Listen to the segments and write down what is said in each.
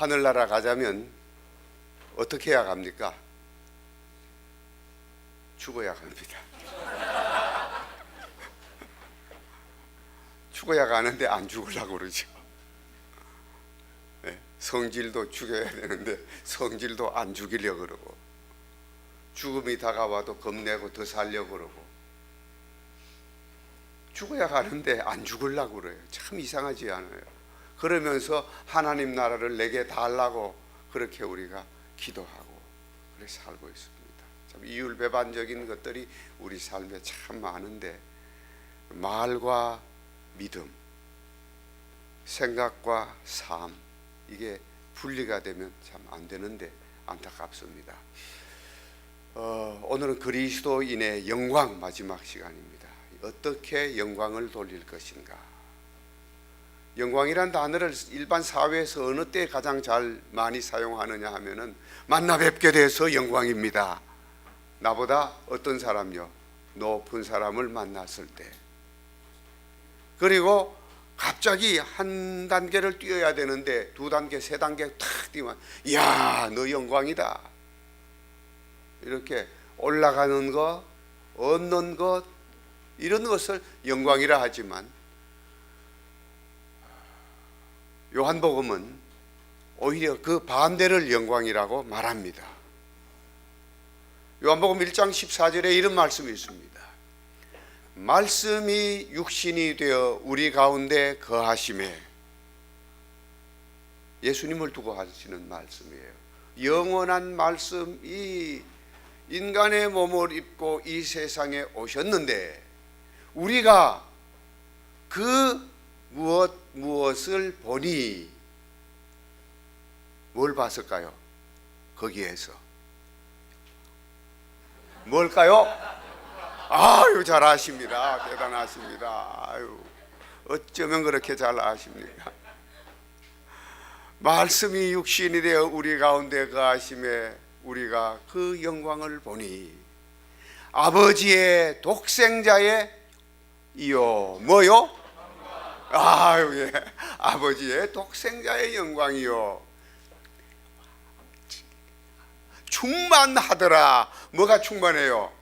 하늘나라 가자면 어떻게 해야 갑니까? 죽어야 갑니다. 죽어야 가는데 안 죽으려고 그러죠. 네, 성질도 죽여야 되는데 성질도 안 죽이려고 그러고, 죽음이 다가와도 겁내고 더 살려고 그러고, 죽어야 가는데 안 죽으려고 그래요. 참 이상하지 않아요? 그러면서 하나님 나라를 내게 달라고 그렇게 우리가 기도하고 그렇게 살고 있습니다. 참 이율배반적인 것들이 우리 삶에 참 많은데, 말과 믿음, 생각과 삶, 이게 분리가 되면 참 안 되는데 안타깝습니다. 오늘은 그리스도인의 영광 마지막 시간입니다. 어떻게 영광을 돌릴 것인가? 영광이란 단어를 일반 사회에서 어느 때 가장 잘 많이 사용하느냐 하면은 만나 뵙게 돼서 영광입니다. 나보다 어떤 사람요? 높은 사람을 만났을 때. 그리고 갑자기 한 단계를 뛰어야 되는데 두 단계, 세 단계 탁 뛰면, 이야, 너 영광이다. 이렇게 올라가는 것, 얻는 것, 이런 것을 영광이라 하지만, 요한복음은 오히려 그 반대를 영광이라고 말합니다. 요한복음 1장 14절에 이런 말씀이 있습니다. 말씀이 육신이 되어 우리 가운데 거하심에, 예수님을 두고 하시는 말씀이에요. 영원한 말씀이 인간의 몸을 입고 이 세상에 오셨는데, 우리가 그 무엇을 보니, 뭘 봤을까요? 거기에서 뭘까요? 아유, 잘 아십니다. 대단하십니다. 아유, 어쩌면 그렇게 잘 아십니까? 말씀이 육신이 되어 우리 가운데 거하심에 우리가 그 영광을 보니, 아버지의 독생자의 이요 뭐요? 아유, 예, 아버지의 독생자의 영광이요 충만하더라. 뭐가 충만해요?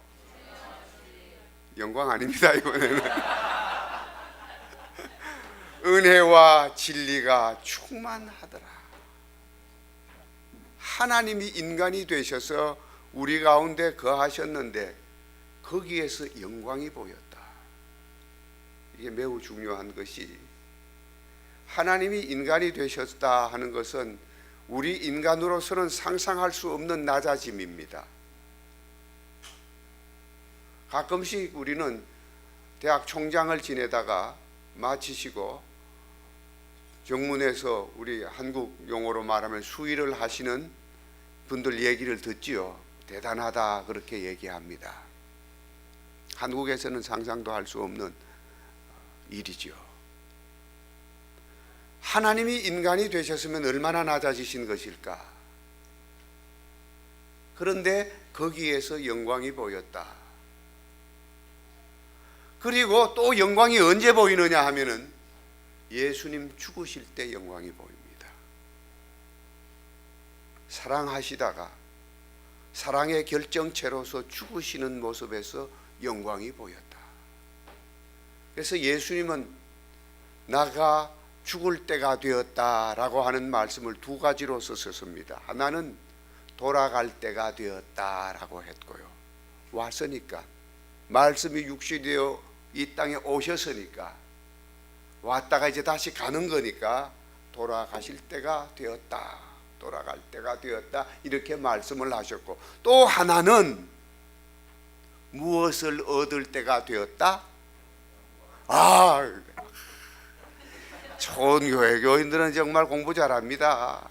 영광 아닙니다, 이번에는. 은혜와 진리가 충만하더라. 하나님이 인간이 되셔서 우리 가운데 거하셨는데 거기에서 영광이 보였다. 이게 매우 중요한 것이, 하나님이 인간이 되셨다 하는 것은 우리 인간으로서는 상상할 수 없는 낮아짐입니다. 가끔씩 우리는 대학 총장을 지내다가 마치시고 정문에서 우리 한국 용어로 말하면 수의를 하시는 분들 얘기를 듣지요. 대단하다, 그렇게 얘기합니다. 한국에서는 상상도 할 수 없는 일이죠. 하나님이 인간이 되셨으면 얼마나 낮아지신 것일까? 그런데 거기에서 영광이 보였다. 그리고 또 영광이 언제 보이느냐 하면은 예수님 죽으실 때 영광이 보입니다. 사랑하시다가 사랑의 결정체로서 죽으시는 모습에서 영광이 보였다. 그래서 예수님은 나가 죽을 때가 되었다라고 하는 말씀을 두 가지로 썼습니다. 하나는 돌아갈 때가 되었다라고 했고요. 왔으니까, 말씀이 육신이 되어 이 땅에 오셨으니까, 왔다가 이제 다시 가는 거니까 돌아가실 때가 되었다, 돌아갈 때가 되었다, 이렇게 말씀을 하셨고, 또 하나는 무엇을 얻을 때가 되었다? 좋은 교회 교인들은 정말 공부 잘합니다.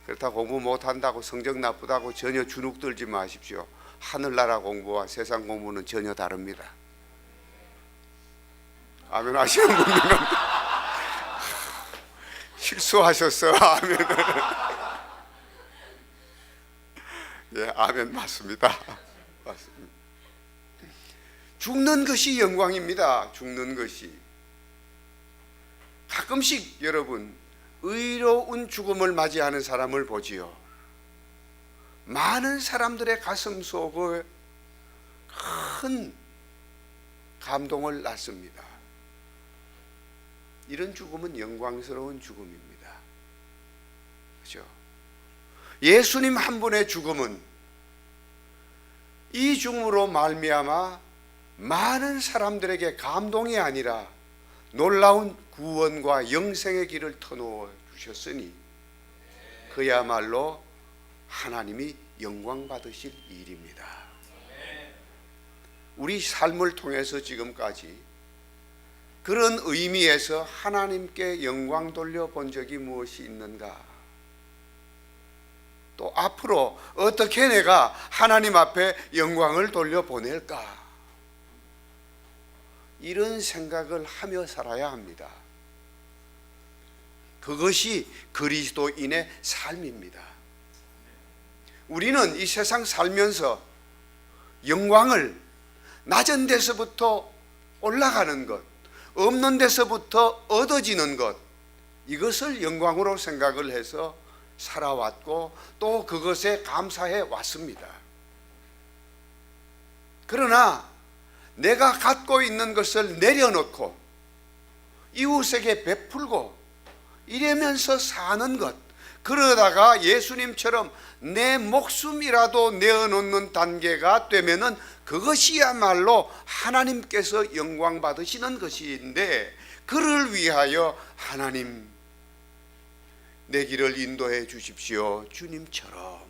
그렇다고 공부 못한다고 성적 나쁘다고 전혀 주눅 들지 마십시오. 하늘나라 공부와 세상 공부는 전혀 다릅니다. 아멘 하시는 분들은 실수하셨어. 아멘. 예, 아멘 맞습니다. 맞습니다. 죽는 것이 영광입니다. 죽는 것이. 가끔씩 여러분, 의로운 죽음을 맞이하는 사람을 보지요. 많은 사람들의 가슴 속에 큰 감동을 낳습니다. 이런 죽음은 영광스러운 죽음입니다. 그렇죠? 예수님 한 분의 죽음은 이 죽음으로 말미암아 많은 사람들에게 감동이 아니라 놀라운 구원과 영생의 길을 터놓아 주셨으니 그야말로 하나님이 영광 받으실 일입니다. 우리 삶을 통해서 지금까지 그런 의미에서 하나님께 영광 돌려본 적이 무엇이 있는가? 또 앞으로 어떻게 내가 하나님 앞에 영광을 돌려보낼까? 이런 생각을 하며 살아야 합니다. 그것이 그리스도인의 삶입니다. 우리는 이 세상 살면서 영광을 낮은 데서부터 올라가는 것, 없는 데서부터 얻어지는 것, 이것을 영광으로 생각을 해서 살아왔고 또 그것에 감사해 왔습니다. 그러나 내가 갖고 있는 것을 내려놓고 이웃에게 베풀고 이러면서 사는 것, 그러다가 예수님처럼 내 목숨이라도 내어놓는 단계가 되면은 그것이야말로 하나님께서 영광 받으시는 것인데, 그를 위하여 하나님 내 길을 인도해 주십시오 주님처럼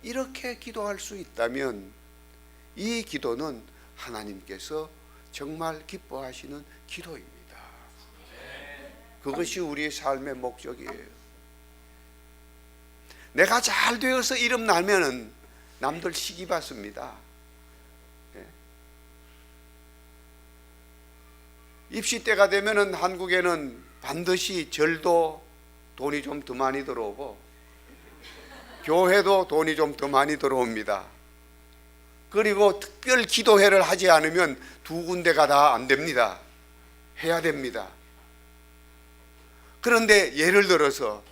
이렇게 기도할 수 있다면 이 기도는 하나님께서 정말 기뻐하시는 기도입니다. 그것이 우리의 삶의 목적이에요. 내가 잘 되어서 이름 날면은 남들 시기 받습니다. 입시 때가 되면은 한국에는 반드시 절도 돈이 좀 더 많이 들어오고 교회도 돈이 좀 더 많이 들어옵니다. 그리고 특별 기도회를 하지 않으면 두 군데가 다 안 됩니다. 해야 됩니다. 그런데 예를 들어서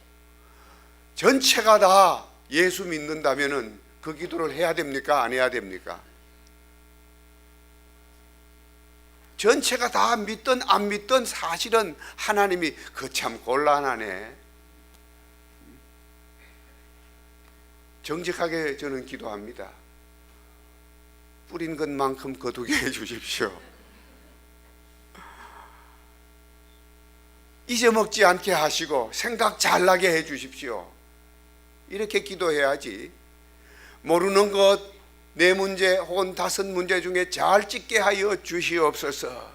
전체가 다 예수 믿는다면은 그 기도를 해야 됩니까? 안 해야 됩니까? 전체가 다 믿든 안 믿든 사실은 하나님이 그 참 곤란하네. 정직하게 저는 기도합니다. 뿌린 것만큼 거두게 해 주십시오. 잊어먹지 않게 하시고 생각 잘 나게 해 주십시오. 이렇게 기도해야지. 모르는 것 네 문제 혹은 5문제 중에 잘 찍게 하여 주시옵소서.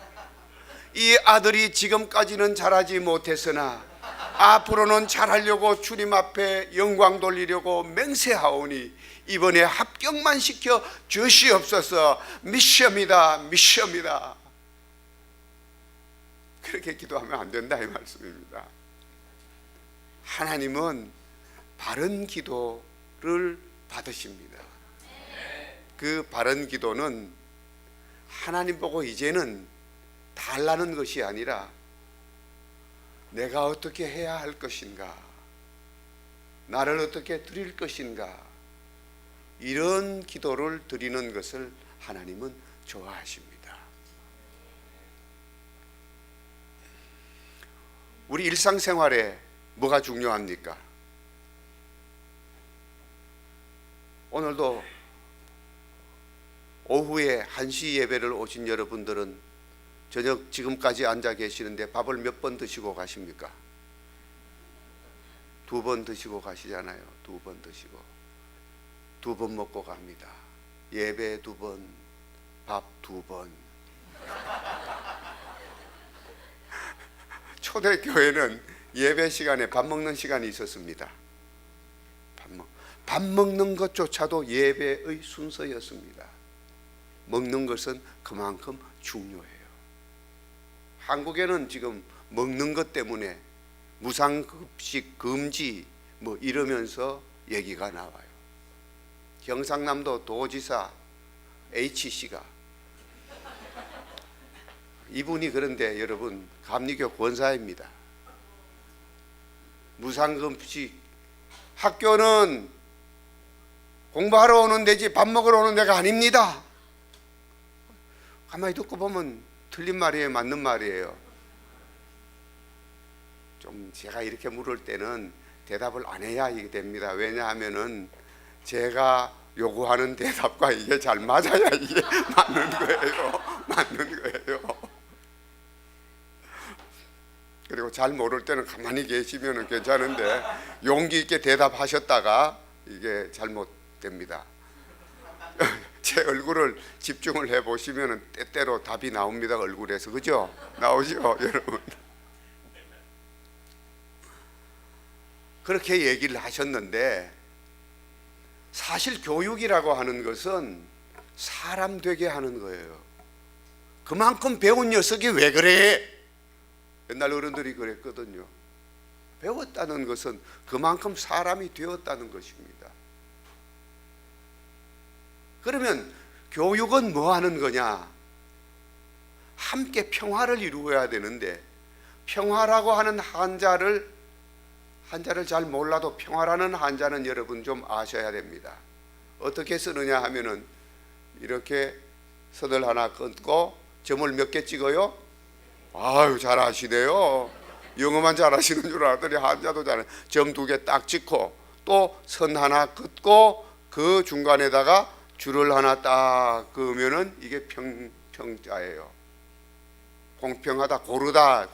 이 아들이 지금까지는 잘하지 못했으나 앞으로는 잘하려고 주님 앞에 영광 돌리려고 맹세하오니 이번에 합격만 시켜 주시옵소서. 미시옵니다. 미시옵니다. 그렇게 기도하면 안 된다 이 말씀입니다. 하나님은 바른 기도를 받으십니다. 그 바른 기도는 하나님 보고 이제는 달라는 것이 아니라 내가 어떻게 해야 할 것인가, 나를 어떻게 드릴 것인가, 이런 기도를 드리는 것을 하나님은 좋아하십니다. 우리 일상생활에 뭐가 중요합니까? 오늘도 오후에 1시 예배를 오신 여러분들은 저녁 지금까지 앉아 계시는데 밥을 몇 번 드시고 가십니까? 2번 드시고 가시잖아요. 2번 드시고 2번 먹고 갑니다. 예배 2번, 밥 2번. 초대교회는 예배 시간에 밥 먹는 시간이 있었습니다. 밥 먹는 것조차도 예배의 순서였습니다. 먹는 것은 그만큼 중요해요. 한국에는 지금 먹는 것 때문에 무상급식 금지 뭐 이러면서 얘기가 나와요. 경상남도 도지사 H씨가, 이분이 그런데 여러분 감리교 권사입니다. 무상급식. 학교는 공부하러 오는 데지 밥 먹으러 오는 데가 아닙니다. 가만히 듣고 보면 틀린 말이에요, 맞는 말이에요? 좀 제가 이렇게 물을 때는 대답을 안 해야 이게 됩니다. 왜냐하면은 제가 요구하는 대답과 이게 잘 맞아야 이게 맞는 거예요. 맞는 거예요. 그리고 잘 모를 때는 가만히 계시면 괜찮은데 용기 있게 대답하셨다가 이게 잘못됩니다. 제 얼굴을 집중을 해보시면 때때로 답이 나옵니다. 얼굴에서. 그죠? 나오죠 여러분? 그렇게 얘기를 하셨는데 사실 교육이라고 하는 것은 사람 되게 하는 거예요. 그만큼 배운 녀석이 왜 그래? 옛날 어른들이 그랬거든요. 배웠다는 것은 그만큼 사람이 되었다는 것입니다. 그러면 교육은 뭐 하는 거냐? 함께 평화를 이루어야 되는데 평화라고 하는 한자를 잘 몰라도 평화라는 한자는 여러분 좀 아셔야 됩니다. 어떻게 쓰느냐 하면은 이렇게 선을 하나 끊고 점을 몇 개 찍어요? 아유, 잘 아시네요. 영어만 잘 하시는 줄 알았더니 한자도 잘. 점 2개 딱 찍고 또 선 하나 긋고 그 중간에다가 줄을 하나 딱 그으면은 이게 평자예요. 공평하다, 고르다.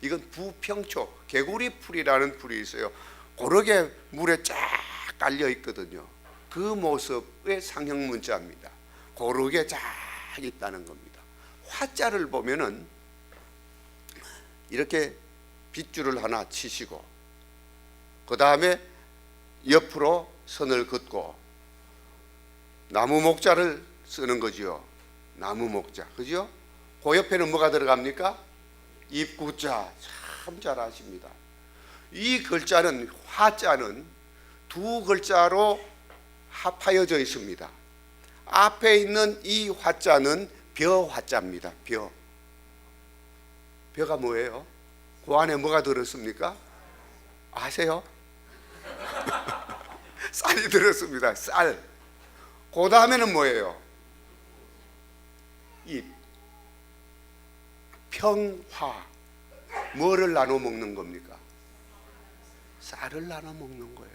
이건 부평초, 개구리풀이라는 풀이 있어요. 고르게 물에 쫙 깔려 있거든요. 그 모습의 상형 문자입니다. 고르게 쫙 있다는 겁니다. 화자를 보면은 이렇게 빗줄을 하나 치시고 그 다음에 옆으로 선을 긋고 나무 목자를 쓰는 거지요. 나무 목자, 그죠? 그 옆에는 뭐가 들어갑니까? 입구자. 참 잘 아십니다. 이 글자는, 화자는 두 글자로 합하여져 있습니다. 앞에 있는 이 화자는 벼 화자입니다. 벼가 뭐예요? 그 안에 뭐가 들었습니까? 아세요? 쌀이 들었습니다. 쌀. 그 다음에는 뭐예요? 잎. 평화. 뭐를 나눠 먹는 겁니까? 쌀을 나눠 먹는 거예요.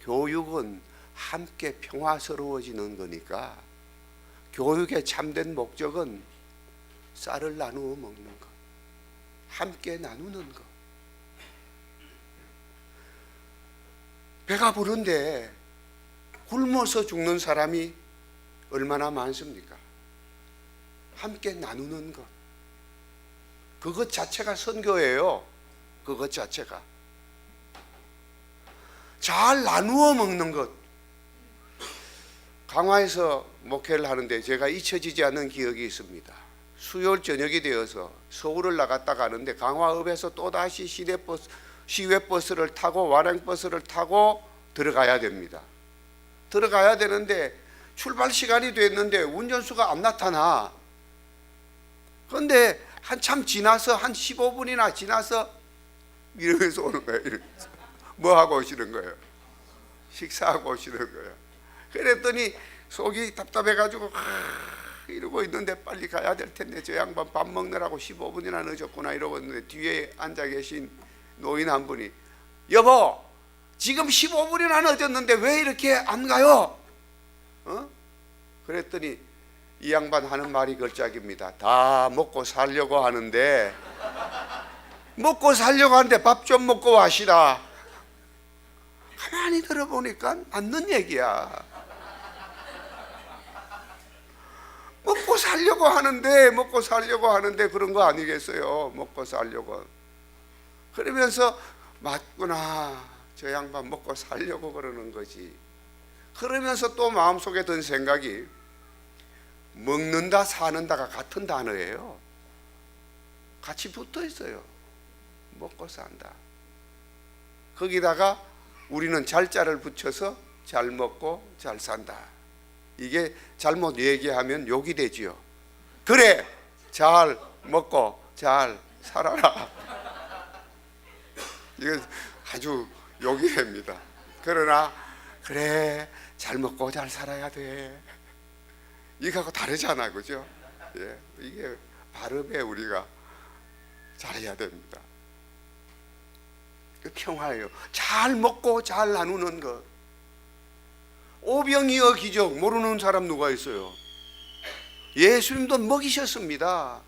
교육은 함께 평화스러워지는 거니까 교육의 참된 목적은 쌀을 나누어 먹는 것, 함께 나누는 것. 배가 부른데 굶어서 죽는 사람이 얼마나 많습니까? 함께 나누는 것, 그것 자체가 선교예요. 그것 자체가 잘 나누어 먹는 것. 강화에서 목회를 하는데 제가 잊혀지지 않는 기억이 있습니다. 수요일 저녁이 되어서 서울을 나갔다 가는데 강화읍에서 또다시 시외버스를 타고 완행버스를 타고 들어가야 됩니다. 들어가야 되는데 출발 시간이 됐는데 운전수가 안 나타나. 그런데 한참 지나서 한 15분이나 지나서 이러면서 오는 거예요. 이러면서. 뭐 하고 오시는 거예요? 식사하고 오시는 거예요. 그랬더니 속이 답답해가지고 이러고 있는데 빨리 가야 될 텐데 저 양반 밥 먹느라고 15분이나 늦었구나 이러고 있는데 뒤에 앉아 계신 노인 한 분이 여보 지금 15분이나 늦었는데 왜 이렇게 안 가요? 그랬더니 이 양반 하는 말이 걸작입니다. 다 먹고 살려고 하는데 밥 좀 먹고 와시라. 가만히 들어보니까 맞는 얘기야. 먹고 살려고 하는데 그런 거 아니겠어요? 먹고 살려고. 그러면서 맞구나. 저 양반 먹고 살려고 그러는 거지. 그러면서 또 마음속에 든 생각이 먹는다 사는다가 같은 단어예요. 같이 붙어 있어요. 먹고 산다. 거기다가 우리는 잘자를 붙여서 잘 먹고 잘 산다. 이게 잘못 얘기하면 욕이 되지요. 그래 잘 먹고 잘 살아라. 욕이 됩니다. 그러나 그래, 잘 먹고 잘 살아야 돼, 이거하고 다르잖아, 그죠? 예, 이게 발음에 우리가 잘해야 됩니다. 그 평화예요. 잘 먹고 잘 나누는 것. 오병이어 기적 모르는 사람 누가 있어요? 예수님도 먹이셨습니다.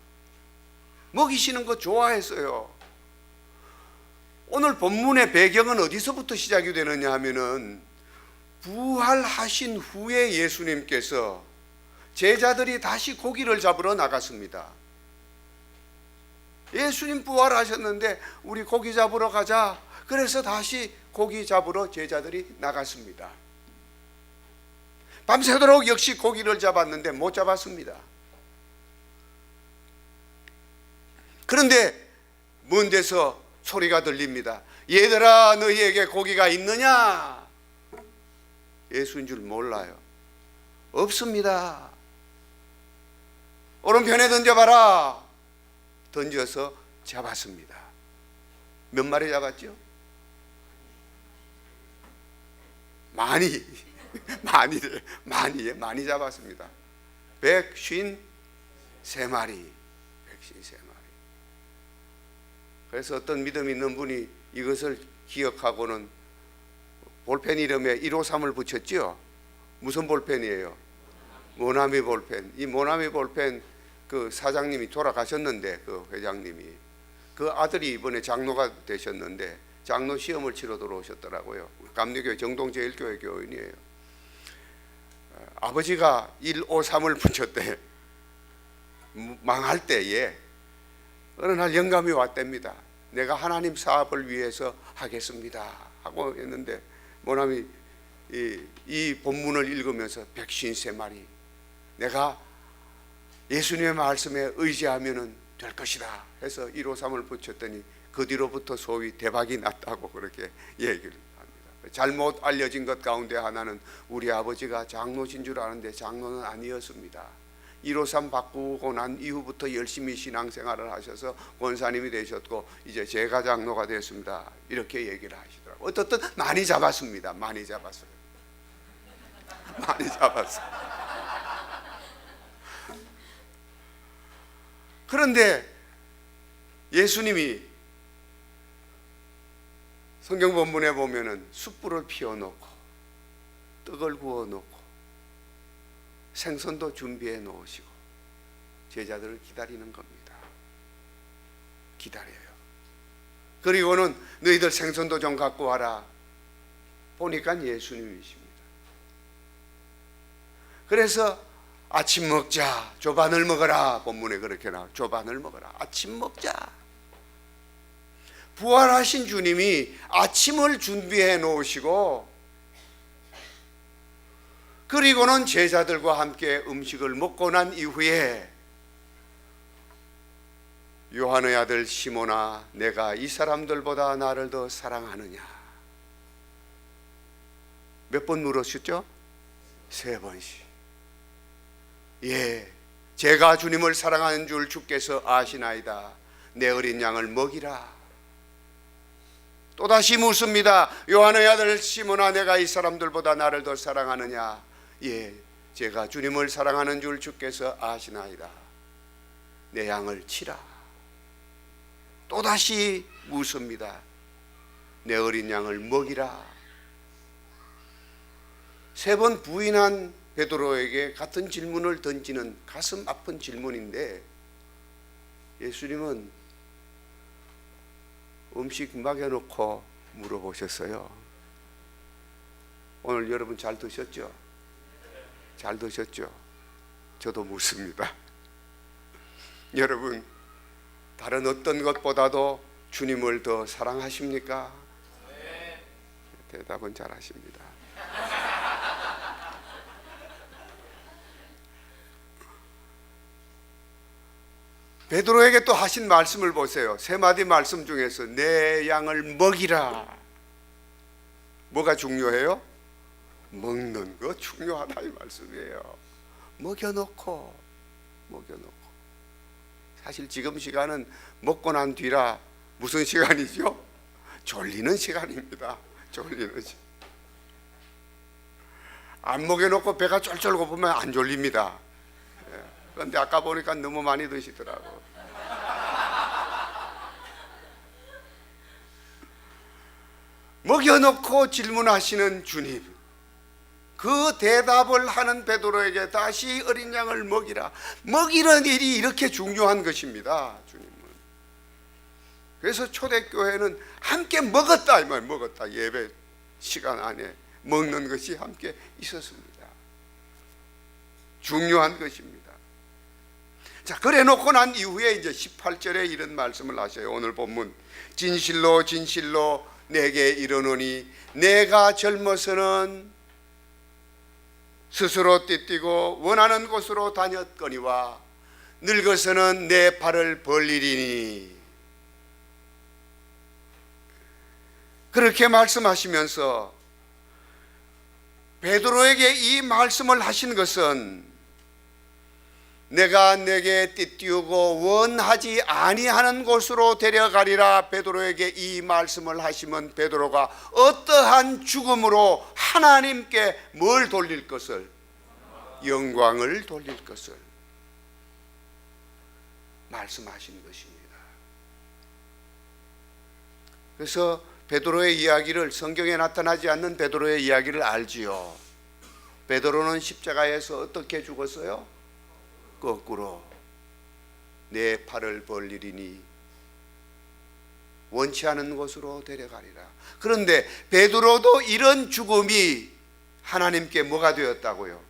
먹이시는 거 좋아했어요. 오늘 본문의 배경은 어디서부터 시작이 되느냐 하면은, 부활하신 후에 예수님께서 제자들이 다시 고기를 잡으러 나갔습니다. 예수님 부활하셨는데 우리 고기 잡으러 가자. 그래서 다시 고기 잡으러 제자들이 나갔습니다. 밤새도록 역시 고기를 잡았는데 못 잡았습니다. 그런데 먼 데서 소리가 들립니다. 얘들아, 너희에게 고기가 있느냐? 예수인 줄 몰라요. 없습니다. 오른편에 던져봐라. 던져서 잡았습니다. 몇 마리 잡았죠? 많이 잡았습니다. 153마리. 그래서 어떤 믿음 있는 분이 이것을 기억하고는 볼펜 이름에 153을 붙였죠. 무슨 볼펜이에요? 모나미 볼펜. 이 모나미 볼펜 그 사장님이 돌아가셨는데, 그 회장님이, 그 아들이 이번에 장로가 되셨는데 장로 시험을 치러 들어오셨더라고요. 감리교회 정동제일교회 교인이에요. 아버지가 153을 붙였대. 망할 때에 어느 날 영감이 왔답니다. 내가 하나님 사업을 위해서 하겠습니다 하고 했는데, 모나미 이 본문을 읽으면서 153마리, 내가 예수님의 말씀에 의지하면 될 것이다 해서 153을 붙였더니 그 뒤로부터 소위 대박이 났다고 그렇게 얘기를 합니다. 잘못 알려진 것 가운데 하나는 우리 아버지가 장로신 줄 아는데 장로는 아니었습니다. 153 바꾸고 난 이후부터 열심히 신앙생활을 하셔서 권사님이 되셨고 이제 제가 장로가 됐습니다, 이렇게 얘기를 하시더라고요. 어떻든 많이 잡았습니다. 많이 잡았어요. 그런데 예수님이 성경 본문에 보면은 숯불을 피워놓고 떡을 구워놓고 생선도 준비해 놓으시고 제자들을 기다리는 겁니다. 기다려요. 그리고는 너희들 생선도 좀 갖고 와라. 보니까 예수님이십니다. 그래서 아침 먹자, 조반을 먹어라. 본문에 그렇게 나와요. 조반을 먹어라. 아침 먹자. 부활하신 주님이 아침을 준비해 놓으시고, 그리고는 제자들과 함께 음식을 먹고 난 이후에 요한의 아들 시몬아, 내가 이 사람들보다 나를 더 사랑하느냐? 몇 번 물으셨죠? 3번씩. 예, 제가 주님을 사랑하는 줄 주께서 아시나이다. 내 어린 양을 먹이라. 또다시 묻습니다. 요한의 아들 시몬아, 내가 이 사람들보다 나를 더 사랑하느냐? 예, 제가 주님을 사랑하는 줄 주께서 아시나이다. 내 양을 치라. 또다시 묻습니다. 내 어린 양을 먹이라. 3번 부인한 베드로에게 같은 질문을 던지는 가슴 아픈 질문인데, 예수님은 음식 먹여놓고 물어보셨어요. 오늘 여러분 잘 드셨죠? 잘 드셨죠? 저도 묻습니다. 여러분, 다른 어떤 것보다도 주님을 더 사랑하십니까? 네. 대답은 잘 하십니다. 베드로에게 또 하신 말씀을 보세요. 3마디 말씀 중에서 내 양을 먹이라. 뭐가 중요해요? 먹는 거 중요하다 이 말씀이에요. 먹여놓고. 사실 지금 시간은 먹고 난 뒤라 무슨 시간이죠? 졸리는 시간입니다. 졸리는지. 안 먹여놓고 배가 쫄쫄 고프면 안 졸립니다. 그런데 아까 보니까 너무 많이 드시더라고. 먹여놓고 질문하시는 주님, 그 대답을 하는 베드로에게 다시 어린 양을 먹이라. 먹이는 일이 이렇게 중요한 것입니다, 주님은. 그래서 초대교회는 함께 먹었다, 이 말, 먹었다. 예배 시간 안에 먹는 것이 함께 있었습니다. 중요한 것입니다. 자, 그래 놓고 난 이후에 이제 18절에 이런 말씀을 하셔요. 오늘 본문, 진실로 진실로 내게 이르노니 내가 젊어서는 스스로 띠뛰고 원하는 곳으로 다녔거니와 늙어서는 내 발을 벌리리니. 그렇게 말씀하시면서 베드로에게 이 말씀을 하신 것은 내가 내게 띠띠우고 원하지 아니하는 곳으로 데려가리라. 베드로에게 이 말씀을 하시면 베드로가 어떠한 죽음으로 하나님께 뭘 돌릴 것을? 영광을 돌릴 것을 말씀하신 것입니다. 그래서 베드로의 이야기를, 성경에 나타나지 않는 베드로의 이야기를 알지요. 베드로는 십자가에서 어떻게 죽었어요? 거꾸로. 내 팔을 벌리리니 원치 않은 곳으로 데려가리라. 그런데 베드로도 이런 죽음이 하나님께 뭐가 되었다고요?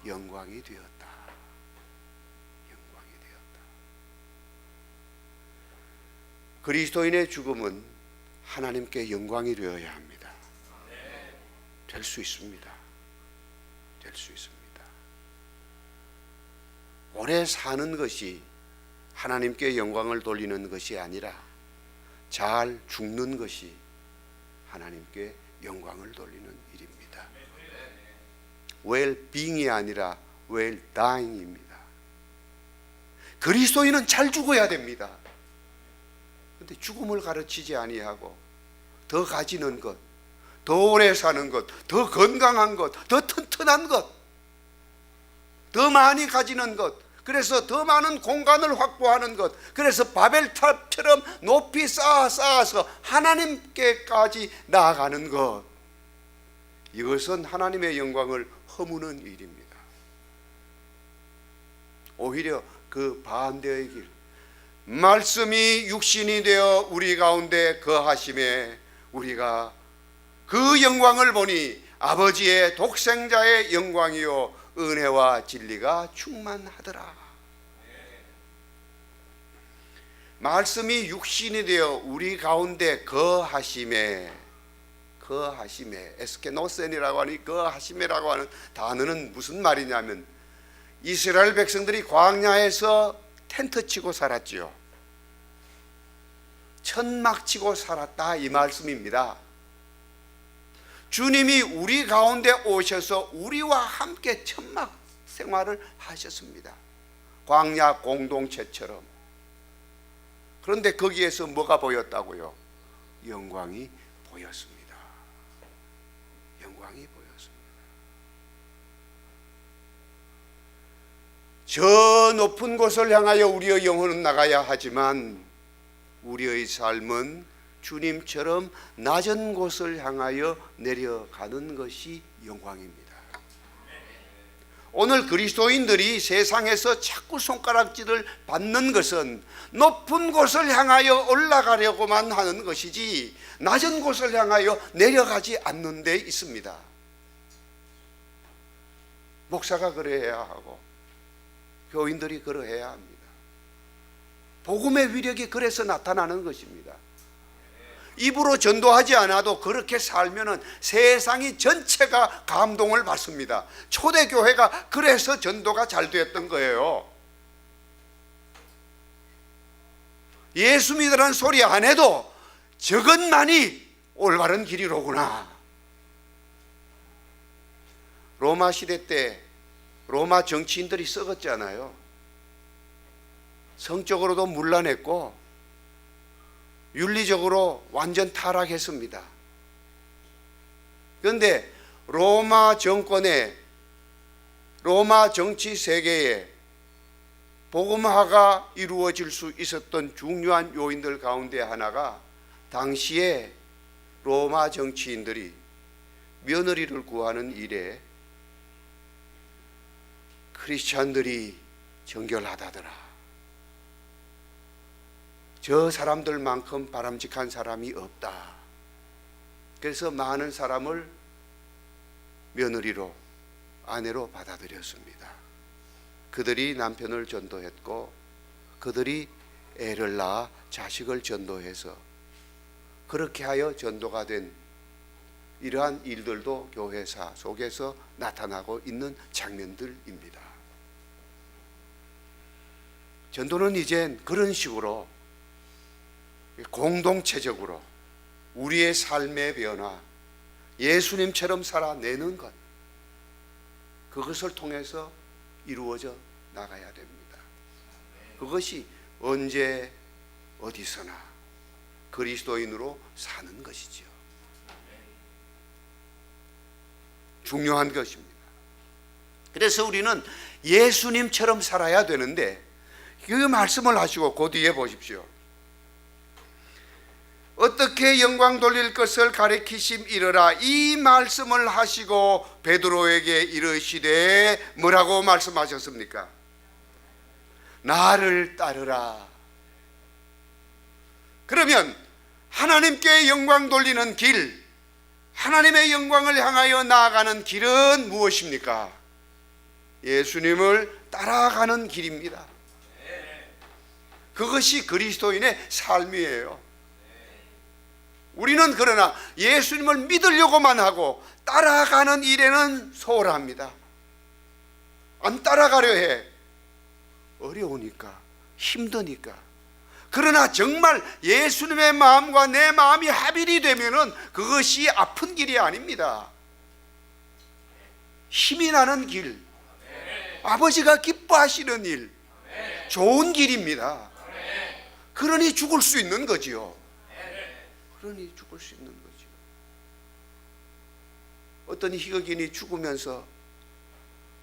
영광이 되었다. 영광이 되었다. 그리스도인의 죽음은 하나님께 영광이 되어야 합니다. 될 수 있습니다. 될 수 있습니다. 오래 사는 것이 하나님께 영광을 돌리는 것이 아니라 잘 죽는 것이 하나님께 영광을 돌리는 일입니다. well-being이 아니라 well-dying입니다. 그리스도인은 잘 죽어야 됩니다. 그런데 죽음을 가르치지 아니하고 더 가지는 것, 더 오래 사는 것, 더 건강한 것, 더 튼튼한 것, 더 많이 가지는 것, 그래서 더 많은 공간을 확보하는 것, 그래서 바벨탑처럼 높이 쌓아서 하나님께까지 나아가는 것, 이것은 하나님의 영광을 허무는 일입니다. 오히려 그 반대의 길, 말씀이 육신이 되어 우리 가운데 거하심에 우리가 그 영광을 보니 아버지의 독생자의 영광이요 은혜와 진리가 충만하더라. 말씀이 육신이 되어 우리 가운데 거하심에 에스케노센이라고 하니 거하심이라고 하는 단어는 무슨 말이냐면 이스라엘 백성들이 광야에서 텐트 치고 살았지요. 천막 치고 살았다, 이 말씀입니다. 주님이 우리 가운데 오셔서 우리와 함께 천막 생활을 하셨습니다. 광야 공동체처럼. 그런데 거기에서 뭐가 보였다고요? 영광이 보였습니다. 영광이 보였습니다. 저 높은 곳을 향하여 우리의 영혼은 나가야 하지만 우리의 삶은 주님처럼 낮은 곳을 향하여 내려가는 것이 영광입니다. 오늘 그리스도인들이 세상에서 자꾸 손가락질을 받는 것은 높은 곳을 향하여 올라가려고만 하는 것이지 낮은 곳을 향하여 내려가지 않는 데 있습니다. 목사가 그래야 하고 교인들이 그러해야 합니다. 복음의 위력이 그래서 나타나는 것입니다. 입으로 전도하지 않아도 그렇게 살면은 세상이 전체가 감동을 받습니다. 초대교회가 그래서 전도가 잘 되었던 거예요. 예수 믿으라는 소리 안 해도 저것만이 올바른 길이로구나. 로마 시대 때 로마 정치인들이 썩었잖아요. 성적으로도 문란했고 윤리적으로 완전 타락했습니다. 그런데 로마 정권에, 로마 정치 세계에 복음화가 이루어질 수 있었던 중요한 요인들 가운데 하나가 당시에 로마 정치인들이 며느리를 구하는 일에 크리스찬들이 정결하다더라. 저 사람들만큼 바람직한 사람이 없다. 그래서 많은 사람을 며느리로, 아내로 받아들였습니다. 그들이 남편을 전도했고 그들이 애를 낳아 자식을 전도해서 그렇게 하여 전도가 된 이러한 일들도 교회사 속에서 나타나고 있는 장면들입니다. 전도는 이젠 그런 식으로 공동체적으로 우리의 삶의 변화, 예수님처럼 살아내는 것, 그것을 통해서 이루어져 나가야 됩니다. 그것이 언제 어디서나 그리스도인으로 사는 것이지요. 중요한 것입니다. 그래서 우리는 예수님처럼 살아야 되는데 그 말씀을 하시고 그 뒤에 보십시오. 어떻게 영광 돌릴 것을 가리키심이러라. 이 말씀을 하시고 베드로에게 이르시되 뭐라고 말씀하셨습니까? 나를 따르라. 그러면 하나님께 영광 돌리는 길, 하나님의 영광을 향하여 나아가는 길은 무엇입니까? 예수님을 따라가는 길입니다. 그것이 그리스도인의 삶이에요. 우리는 그러나 예수님을 믿으려고만 하고 따라가는 일에는 소홀합니다. 안 따라가려 해. 어려우니까, 힘드니까. 그러나 정말 예수님의 마음과 내 마음이 합일이 되면은 그것이 아픈 길이 아닙니다. 힘이 나는 길, 아버지가 기뻐하시는 일, 좋은 길입니다. 그러니 죽을 수 있는 거지요. 그러니 죽을 수 있는 거죠. 어떤 희극인이 죽으면서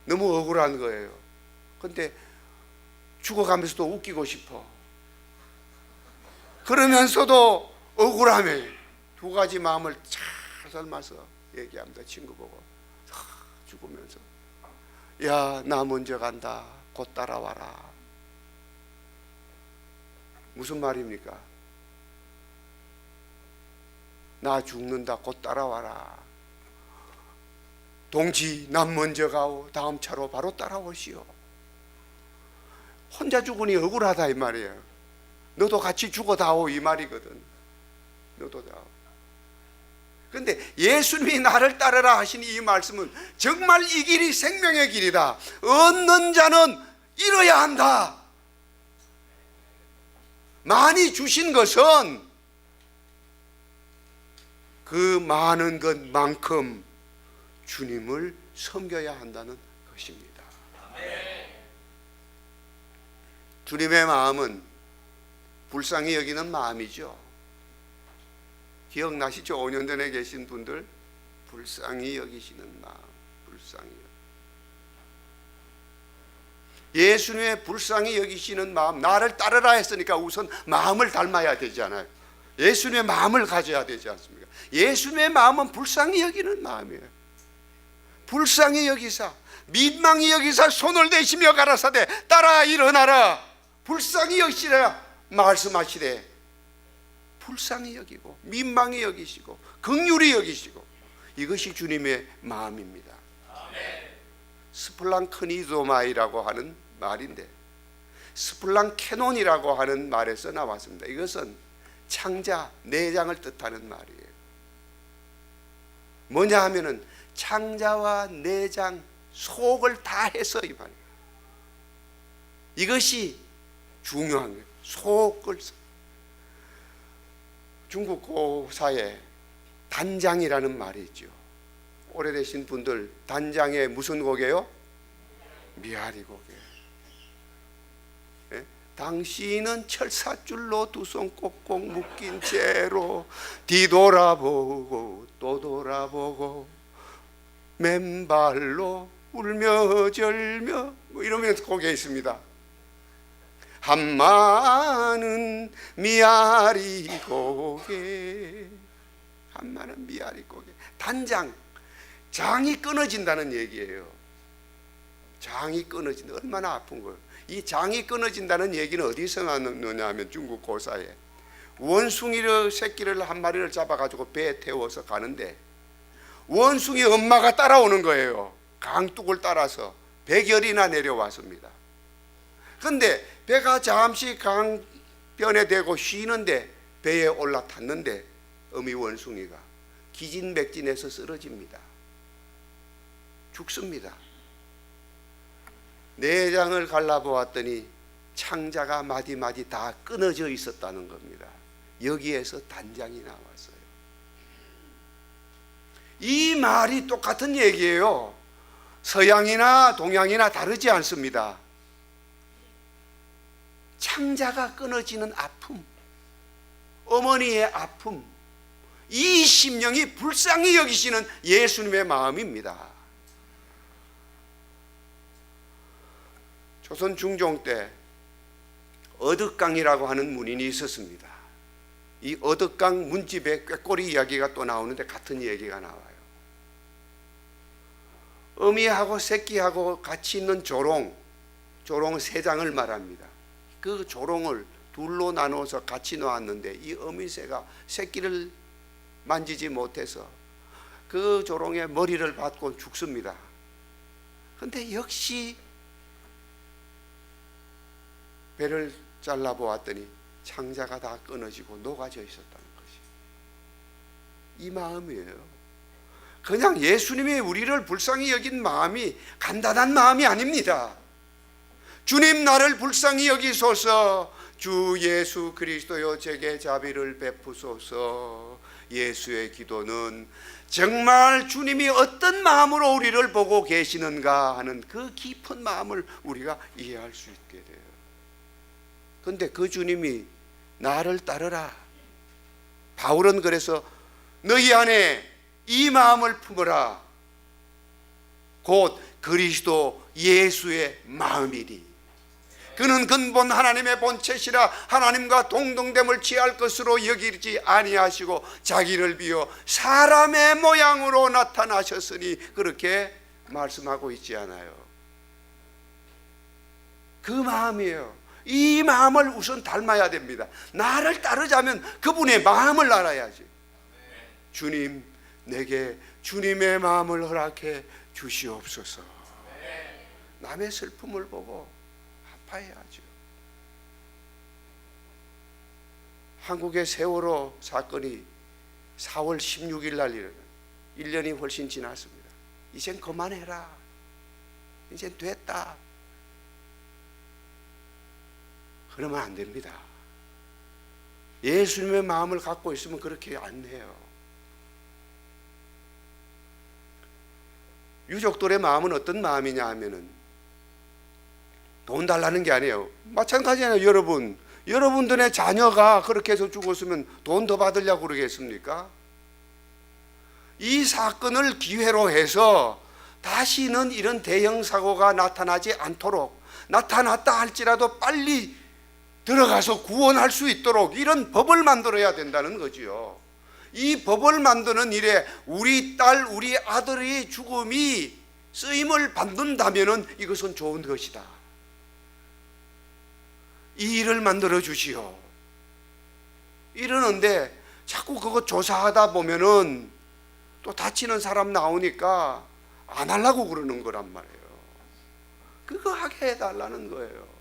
너무 억울한 거예요. 근데 죽어가면서도 웃기고 싶어. 그러면서도 억울함에 두 가지 마음을 잘 삶아서 얘기합니다. 친구 보고 죽으면서, 야, 나 먼저 간다. 곧 따라와라. 무슨 말입니까? 나 죽는다. 곧 따라와라. 동지, 난 먼저 가오. 다음 차로 바로 따라오시오. 혼자 죽으니 억울하다 이 말이에요. 너도 같이 죽어다오 이 말이거든. 너도 다오. 그런데 예수님이 나를 따르라 하신 이 말씀은 정말 이 길이 생명의 길이다. 얻는 자는 잃어야 한다. 많이 주신 것은 그 많은 것만큼 주님을 섬겨야 한다는 것입니다. 주님의 마음은 불쌍히 여기는 마음이죠. 기억나시죠? 5년 전에 계신 분들, 불쌍히 여기시는 마음, 불쌍히. 예수님의 불쌍히 여기시는 마음, 나를 따르라 했으니까 우선 마음을 닮아야 되잖아요. 예수님의 마음을 가져야 되지 않습니까? 예수님의 마음은 불쌍히 여기는 마음이에요. 불쌍히 여기사, 민망히 여기사 손을 대시며 가라사대 따라 일어나라. 불쌍히 여기시라 말씀하시되 불쌍히 여기고 민망히 여기시고 긍휼히 여기시고, 이것이 주님의 마음입니다. 스플랑크니조마이라고 하는 말인데 스플랑케논이라고 하는 말에서 나왔습니다. 이것은 창자, 내장을 뜻하는 말이에요. 뭐냐 하면은 창자와 내장, 속을 다 해서 이 말이에요. 이것이 중요한 거예요. 속을. 중국 고사에 단장이라는 말이 있죠. 오래되신 분들, 단장에 무슨 고개요? 미아리 고개. 예? 당신은 철사줄로 두 손 꼭꼭 묶인 채로 뒤돌아보고 또 돌아보고 맨발로 울며 절며 뭐 이러면서 곡에 있습니다. 한마는 미아리 고개, 한마는 미아리 고개. 단장, 장이 끊어진다는 얘기예요. 장이 끊어진다. 얼마나 아픈 거예요. 이 장이 끊어진다는 얘기는 어디서 나느냐 하면 중국 고사에 원숭이를 새끼를 한 마리를 잡아가지고 배에 태워서 가는데 원숭이 엄마가 따라오는 거예요. 강둑을 따라서 100열이나 내려왔습니다. 그런데 배가 잠시 강변에 대고 쉬는데 배에 올라탔는데 어미 원숭이가 기진맥진해서 쓰러집니다. 죽습니다. 내장을 갈라보았더니 창자가 마디마디 다 끊어져 있었다는 겁니다. 여기에서 단장이 나왔어요. 이 말이 똑같은 얘기예요. 서양이나 동양이나 다르지 않습니다. 창자가 끊어지는 아픔, 어머니의 아픔, 이 심령이 불쌍히 여기시는 예수님의 마음입니다. 조선 중종 때 어덕강이라고 하는 문인이 있었습니다. 이 어덕강 문집에 꾀꼬리 이야기가 또 나오는데 같은 얘기가 나와요. 어미하고 새끼하고 같이 있는 조롱 3장을 말합니다. 그 조롱을 둘로 나눠서 같이 놓았는데 이 어미새가 새끼를 만지지 못해서 그 조롱의 머리를 받고 죽습니다. 그런데 역시 배를 잘라보았더니 창자가 다 끊어지고 녹아져 있었다는 것이 이 마음이에요. 그냥 예수님이 우리를 불쌍히 여긴 마음이 간단한 마음이 아닙니다. 주님 나를 불쌍히 여기소서. 주 예수 그리스도여 제게 자비를 베푸소서. 예수의 기도는 정말 주님이 어떤 마음으로 우리를 보고 계시는가 하는 그 깊은 마음을 우리가 이해할 수 있게 돼요. 그런데 그 주님이 나를 따르라. 바울은 그래서 너희 안에 이 마음을 품어라. 곧 그리스도 예수의 마음이니 그는 근본 하나님의 본체시라 하나님과 동등됨을 취할 것으로 여기지 아니하시고 자기를 비워 사람의 모양으로 나타나셨으니 그렇게 말씀하고 있지 않아요. 그 마음이에요. 이 마음을 우선 닮아야 됩니다. 나를 따르자면 그분의 마음을 알아야지. 주님 내게 주님의 마음을 허락해 주시옵소서. 남의 슬픔을 보고 아파해야죠. 한국의 세월호 사건이 4월 16일 날 일어나 1년이 훨씬 지났습니다. 이젠 그만해라. 이젠 됐다. 그러면 안 됩니다. 예수님의 마음을 갖고 있으면 그렇게 안 해요. 유족들의 마음은 어떤 마음이냐 하면은 돈 달라는 게 아니에요. 마찬가지잖아요. 여러분들의 자녀가 그렇게 해서 죽었으면 돈 더 받으려고 그러겠습니까? 이 사건을 기회로 해서 다시는 이런 대형 사고가 나타나지 않도록, 나타났다 할지라도 빨리 들어가서 구원할 수 있도록 이런 법을 만들어야 된다는 거지요. 이 법을 만드는 일에 우리 딸, 우리 아들의 죽음이 쓰임을 받는다면 이것은 좋은 것이다. 이 일을 만들어 주시오. 이러는데 자꾸 그거 조사하다 보면은 또 다치는 사람 나오니까 안 하려고 그러는 거란 말이에요. 그거 하게 해달라는 거예요.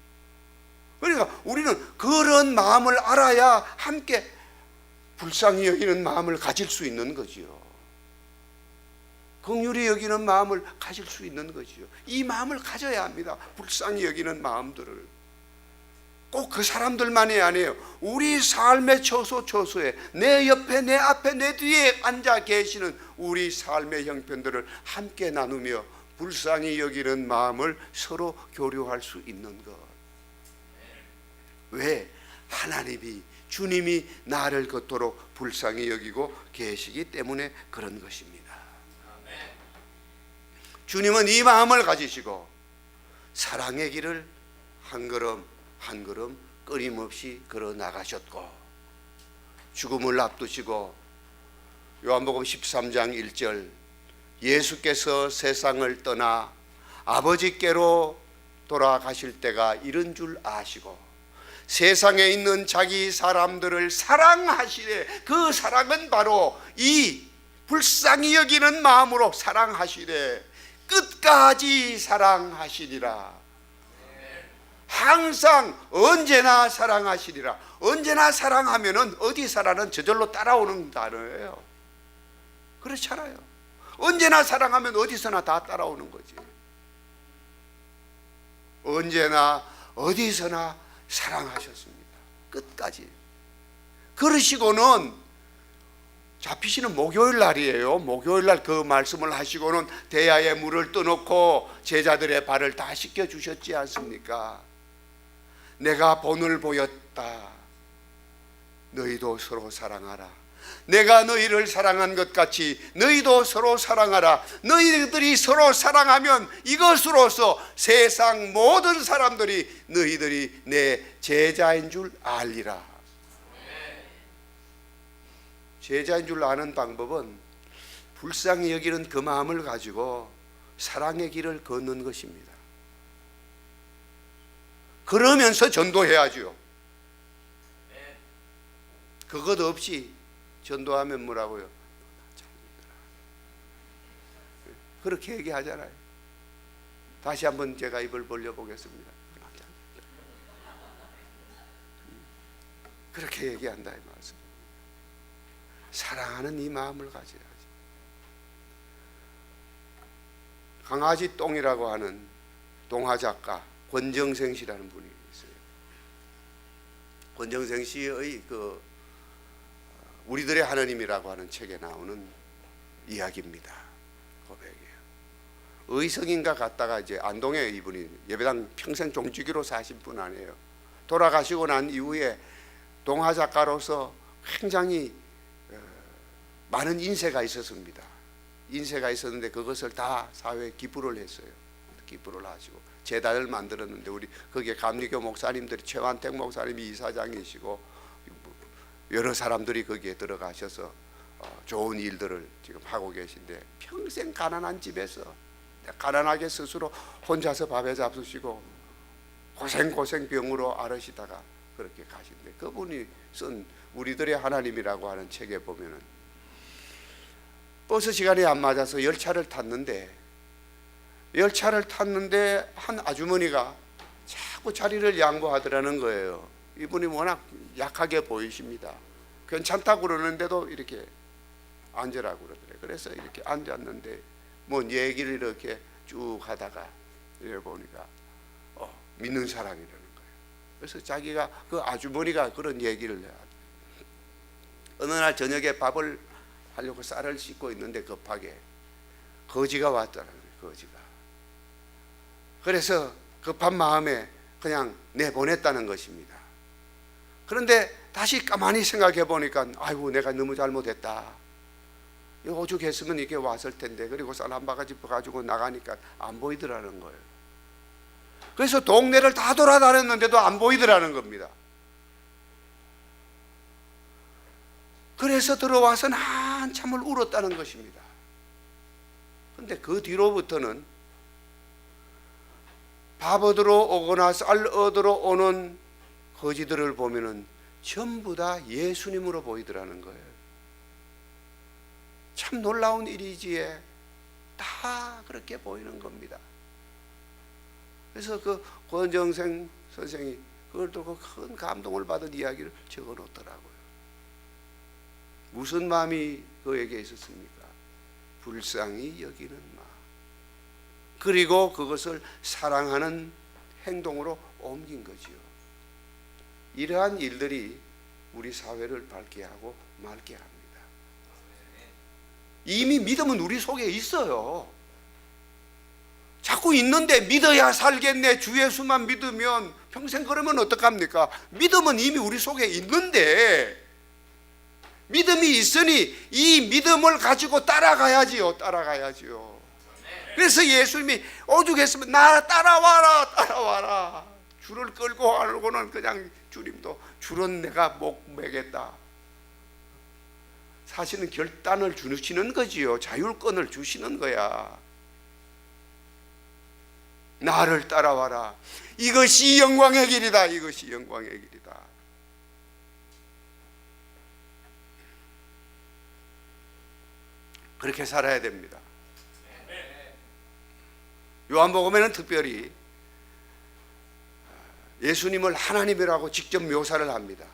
그러니까 우리는 그런 마음을 알아야 함께 불쌍히 여기는 마음을 가질 수 있는 거지요. 긍휼히 여기는 마음을 가질 수 있는 거지요. 이 마음을 가져야 합니다. 불쌍히 여기는 마음들을. 꼭 그 사람들만이 아니에요. 우리 삶의 처소처소에 내 옆에, 내 앞에, 내 뒤에 앉아 계시는 우리 삶의 형편들을 함께 나누며 불쌍히 여기는 마음을 서로 교류할 수 있는 것. 왜? 하나님이, 주님이 나를 그토록 불쌍히 여기고 계시기 때문에 그런 것입니다. 주님은 이 마음을 가지시고 사랑의 길을 한 걸음 한 걸음 끊임없이 걸어 나가셨고, 죽음을 앞두시고 요한복음 13장 1절, 예수께서 세상을 떠나 아버지께로 돌아가실 때가 이른 줄 아시고 세상에 있는 자기 사람들을 사랑하시되, 그 사랑은 바로 이 불쌍히 여기는 마음으로 사랑하시되 끝까지 사랑하시리라. 항상 언제나 사랑하시리라. 언제나 사랑하면은 어디서라는 저절로 따라오는 단어예요. 그렇잖아요. 언제나 사랑하면 어디서나 다 따라오는 거지. 언제나 어디서나 사랑하셨습니다. 끝까지. 그러시고는 잡히시는 목요일 날이에요. 목요일 날 그 말씀을 하시고는 대야에 물을 떠놓고 제자들의 발을 다 씻겨 주셨지 않습니까? 내가 본을 보였다. 너희도 서로 사랑하라. 내가 너희를 사랑한 것 같이 너희도 서로 사랑하라. 너희들이 서로 사랑하면 이것으로서 세상 모든 사람들이 너희들이 내 제자인 줄 알리라. 제자인 줄 아는 방법은 불쌍히 여기는 그 마음을 가지고 사랑의 길을 걷는 것입니다. 그러면서 전도해야죠. 그것 없이 전도하면 뭐라고요? 그렇게 얘기하잖아요. 다시 한번 제가 입을 벌려 보겠습니다. 그렇게 얘기한다 이 말씀. 사랑하는 이 마음을 가져야지. 강아지 똥이라고 하는 동화 작가 권정생 씨라는 분이 있어요. 권정생 씨의 그 우리들의 하나님이라고 하는 책에 나오는 이야기입니다. 고백이에요. 의성인가 갔다가 이제 안동에 이분이 예배당 평생 종주기로 사신 분 아니에요. 돌아가시고 난 이후에 동화 작가로서 굉장히 많은 인세가 있었습니다. 인세가 있었는데 그것을 다 사회에 기부를 했어요. 기부를 하시고 재단을 만들었는데 우리 거기에 감리교 목사님들이 최완택 목사님이 이사장이시고 여러 사람들이 거기에 들어가셔서 좋은 일들을 지금 하고 계신데, 평생 가난한 집에서 가난하게 스스로 혼자서 밥에 잡수시고 고생 병으로 앓으시다가 그렇게 가신데, 그분이 쓴 우리들의 하나님이라고 하는 책에 보면은 버스 시간이 안 맞아서 열차를 탔는데 한 아주머니가 자꾸 자리를 양보하더라는 거예요. 이분이 워낙 약하게 보이십니다. 괜찮다고 그러는데도 이렇게 앉으라고 그러더래요. 그래서 이렇게 앉았는데 뭔 얘기를 이렇게 쭉 하다가 이래 보니까 믿는 사람이라는 거예요. 그래서 자기가 그 아주머니가 그런 얘기를 해요. 어느 날 저녁에 밥을 하려고 쌀을 씻고 있는데 급하게 거지가 왔더라고요. 거지가. 그래서 급한 마음에 그냥 내보냈다는 것입니다. 그런데 다시 가만히 생각해 보니까 아이고 내가 너무 잘못했다. 오죽했으면 이렇게 왔을 텐데. 그리고 쌀 한 바가지 가지고 나가니까 안 보이더라는 거예요. 그래서 동네를 다 돌아다녔는데도 안 보이더라는 겁니다. 그래서 들어와서는 한참을 울었다는 것입니다. 그런데 그 뒤로부터는 밥 얻으러 오거나 쌀 얻으러 오는 거지들을 보면은 전부 다 예수님으로 보이더라는 거예요. 참 놀라운 일이지에 다 그렇게 보이는 겁니다. 그래서 그 권정생 선생이 그걸 두고 큰 감동을 받은 이야기를 적어 놓더라고요. 무슨 마음이 그에게 있었습니까? 불쌍히 여기는 마음. 그리고 그것을 사랑하는 행동으로 옮긴 거지요. 이러한 일들이 우리 사회를 밝게 하고 맑게 합니다. 이미 믿음은 우리 속에 있어요. 자꾸 있는데 믿어야 살겠네, 주 예수만 믿으면 평생 그러면 어떡합니까? 믿음은 이미 우리 속에 있는데, 믿음이 있으니 이 믿음을 가지고 따라가야지요. 그래서 예수님이 오죽했으면 나 따라와라 따라와라. 줄을 끌고 하고는 그냥 주님도 줄은 내가 못 매겠다. 사실은 결단을 주시는 거지요. 자율권을 주시는 거야. 나를 따라와라. 이것이 영광의 길이다. 이것이 영광의 길이다. 그렇게 살아야 됩니다. 요한복음에는 특별히 예수님을 하나님이라고 직접 묘사를 합니다.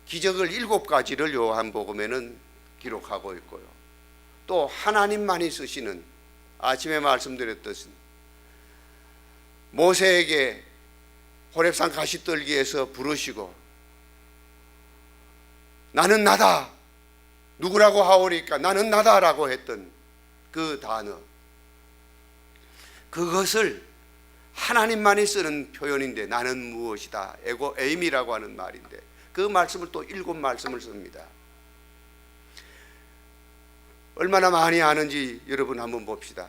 기적을 7가지를 요한복음에는 기록하고 있고요. 또 하나님만이 쓰시는, 아침에 말씀드렸듯이 모세에게 호렙산 가시떨기에서 부르시고 나는 나다, 누구라고 하오리까, 나는 나다라고 했던 그 단어, 그것을 하나님만이 쓰는 표현인데, 나는 무엇이다, 에임이라고 하는 말인데, 그 말씀을 또 7말씀을 씁니다. 얼마나 많이 아는지 여러분 한번 봅시다.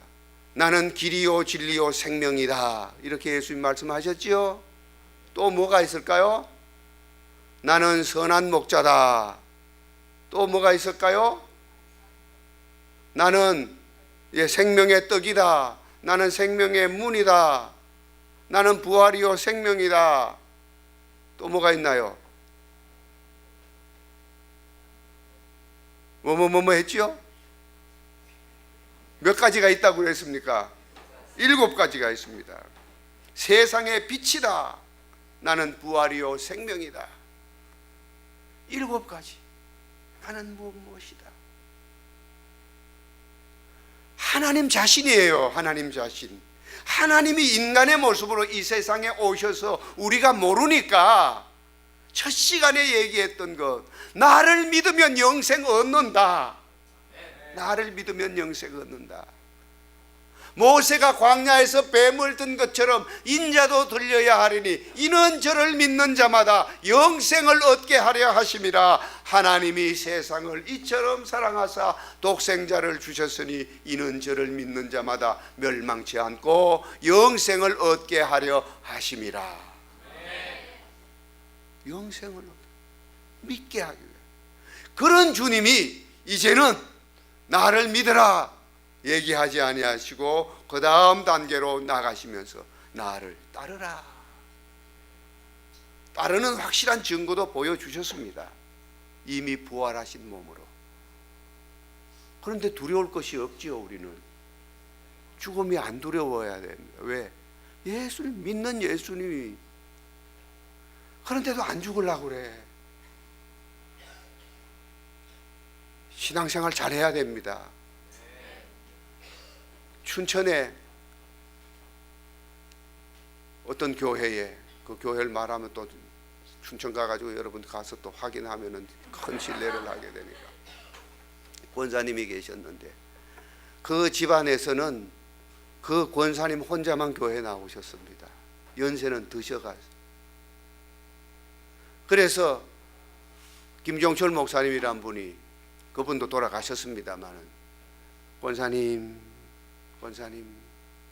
나는 길이요 진리요 생명이다, 이렇게 예수님 말씀하셨지요. 또 뭐가 있을까요? 나는 선한 목자다. 또 뭐가 있을까요? 나는 생명의 떡이다. 나는 생명의 문이다. 나는 부활이요 생명이다. 또 뭐가 있나요? 뭐뭐 했죠? 몇 가지가 있다고 그랬습니까? 7가지가 있습니다. 세상의 빛이다. 나는 부활이요 생명이다. 7가지. 나는 무엇이다. 하나님 자신이에요. 하나님 자신. 하나님이 인간의 모습으로 이 세상에 오셔서 우리가 모르니까 첫 시간에 얘기했던 것, 나를 믿으면 영생 얻는다. 나를 믿으면 영생 얻는다. 모세가 광야에서 뱀을 든 것처럼 인자도 들려야 하리니 이는 저를 믿는 자마다 영생을 얻게 하려 하심이라. 하나님이 세상을 이처럼 사랑하사 독생자를 주셨으니 이는 저를 믿는 자마다 멸망치 않고 영생을 얻게 하려 하심이라. 영생을 믿게 하기 위해 그런 주님이 이제는 나를 믿으라 얘기하지 아니하시고 그 다음 단계로 나가시면서 나를 따르라. 따르는 확실한 증거도 보여주셨습니다. 이미 부활하신 몸으로. 그런데 두려울 것이 없지요. 우리는 죽음이 안 두려워야 됩니다. 왜? 예수를 믿는 예수님이. 그런데도 안 죽으려고 그래. 신앙생활 잘해야 됩니다. 춘천에 어떤 교회에, 그 교회를 말하면 또 춘천 가가지고 여러분 가서 또 확인하면은 큰 신뢰를 하게 되니까, 권사님이 계셨는데 그 집안에서는 그 권사님 혼자만 교회 나오셨습니다. 연세는 드셔가지고. 그래서 김종철 목사님이란 분이, 그분도 돌아가셨습니다만은, 권사님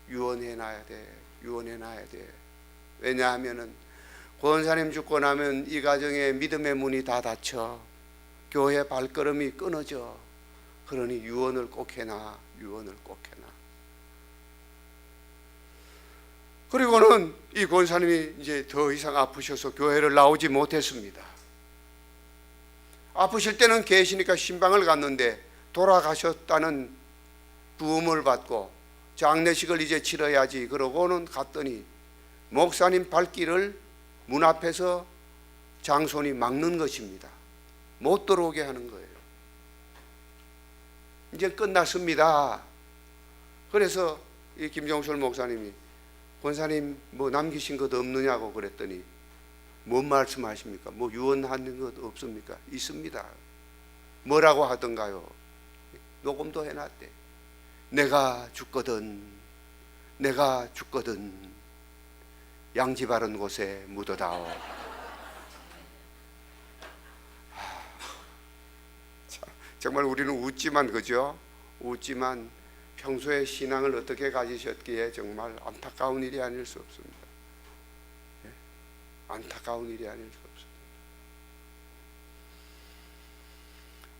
유언해놔야 돼. 유언해놔야 돼. 왜냐하면은 권사님 죽고 나면 이 가정의 믿음의 문이 다 닫혀 교회 발걸음이 끊어져. 그러니 유언을 꼭 해놔. 유언을 꼭 해놔. 그리고는 이 권사님이 이제 더 이상 아프셔서 교회를 나오지 못했습니다. 아프실 때는 계시니까 신방을 갔는데 돌아가셨다는 부음을 받고 장례식을 이제 치러야지 그러고는 갔더니 목사님 발길을 문 앞에서 장손이 막는 것입니다. 못 들어오게 하는 거예요. 이제 끝났습니다. 그래서 이 김종철 목사님이 권사님 뭐 남기신 것 없느냐고 그랬더니, 뭔 말씀하십니까? 뭐 유언하는 것 없습니까? 있습니다. 뭐라고 하던가요? 녹음도 해놨대. 내가 죽거든 양지 바른 곳에 묻어다오. 정말 우리는 웃지만, 그죠? 웃지만 평소에 신앙을 어떻게 가지셨기에 정말 안타까운 일이 아닐 수 없습니다. 예? 안타까운 일이 아닐 수 없습니다.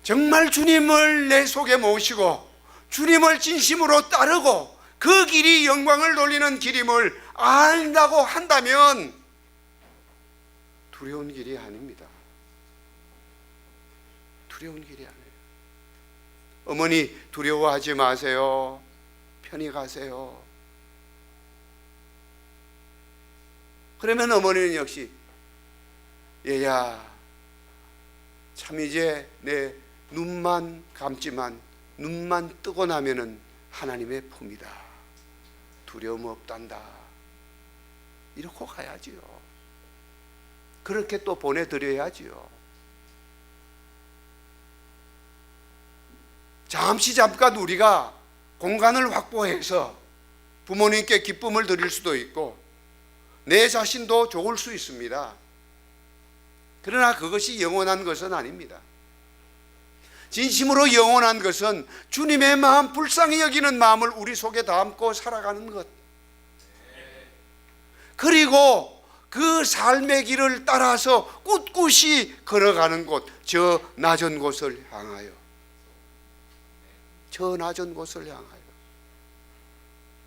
정말 주님을 내 속에 모시고 주님을 진심으로 따르고 그 길이 영광을 돌리는 길임을 안다고 한다면 두려운 길이 아닙니다. 두려운 길이 아니에요. 어머니 두려워하지 마세요. 편히 가세요. 그러면 어머니는 역시 얘야 참 이제 내 눈만 감지만 눈만 뜨고 나면은 하나님의 품이다. 두려움 없단다. 이러고 가야지요. 그렇게 또 보내드려야지요. 잠깐 우리가 공간을 확보해서 부모님께 기쁨을 드릴 수도 있고 내 자신도 좋을 수 있습니다. 그러나 그것이 영원한 것은 아닙니다. 진심으로 영원한 것은 주님의 마음, 불쌍히 여기는 마음을 우리 속에 담고 살아가는 것, 그리고 그 삶의 길을 따라서 꿋꿋이 걸어가는 곳, 저 낮은 곳을 향하여, 저 낮은 곳을 향하여.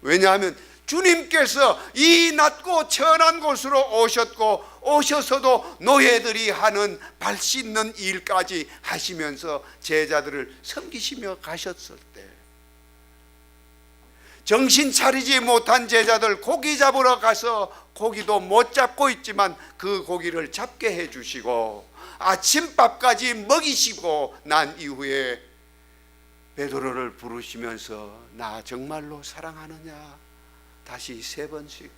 왜냐하면 주님께서 이 낮고 천한 곳으로 오셨고, 오셔서도 노예들이 하는 발 씻는 일까지 하시면서 제자들을 섬기시며 가셨을 때, 정신 차리지 못한 제자들 고기 잡으러 가서 고기도 못 잡고 있지만 그 고기를 잡게 해주시고 아침밥까지 먹이시고 난 이후에 베드로를 부르시면서 나 정말로 사랑하느냐 다시 3번씩